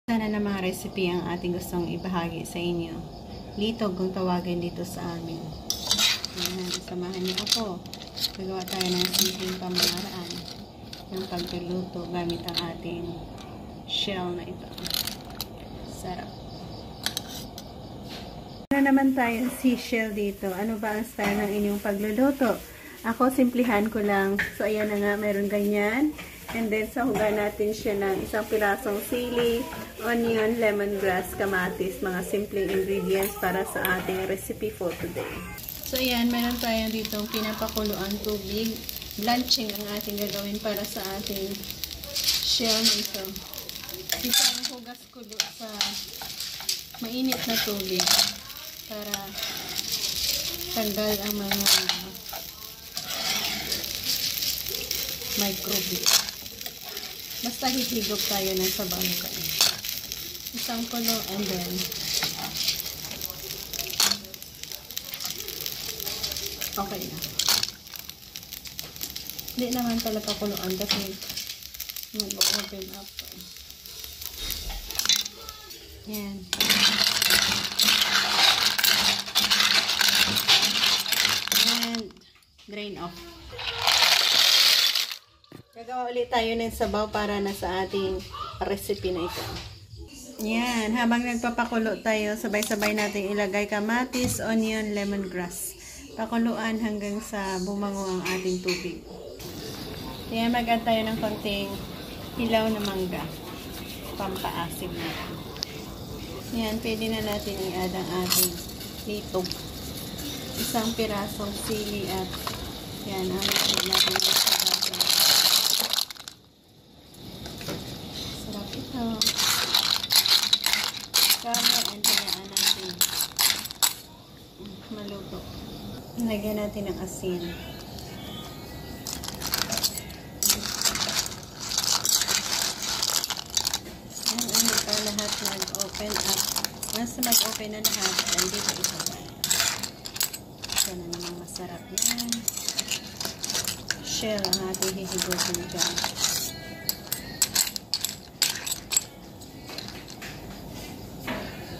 Sana na mga recipe ang ating gustong ibahagi sa inyo. Litog kung tawagin dito sa amin. Ayan, samahan niyo ako. Gagawa tayo ng simpleng pamamaraan ng pagluluto gamit ang ating shell na ito. Sarap. Ano naman tayo seashell dito? Ano ba ang style ng inyong pagluluto? Ako, simplihan ko lang. So, ayan na nga, meron ganyan. And then, sahugan natin siya ng isang pirasong sili, onion, lemongrass, kamatis, mga simpleng ingredients para sa ating recipe for today. So, ayan, meron tayo dito pinapakuluan tubig. Blanching ang ating gagawin para sa ating shell na ito. Dito ang hugas kulo sa mainit na tubig para tanggal ang mga microbe. Basta hihigop tayo ng sabaw na kain. Isang kulo and then okay na. Hindi naman talaga kuluan kasi mag-open up. Yan. And drain off. Gagawa ulit tayo ng sabaw para na sa ating recipe na ito. Yan. Habang nagpapakulo tayo, sabay-sabay natin ilagay kamatis, onion, lemongrass. Pakuluan hanggang sa bumango ang ating tubig. Yan. Mag-add tayo ng konting hilaw na mangga. Pampaasim na. Yan. Pwede na natin i-add ang ating litog. Isang pirasong sili at yan. Ang natin natin ang sabaw. Sarap ito. Cover and hayaan natin maluto. Lagyan natin ng asin. Ano pa lahat nag-open up. Once mag-open na lahat, dito isabay. Ito na namang masarap yan. Shell ang ating hihigutin dyan.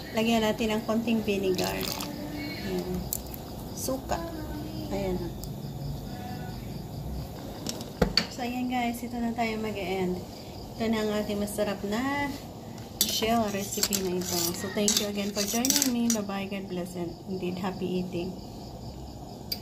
Lagyan natin ng konting vinegar. Ayan. Suka. Ayan. So, ayan guys. Ito na tayo mag-end. Ito na ang ating masarap na shell recipe na ito. So, thank you again for joining me. Bye-bye. God bless and indeed happy eating.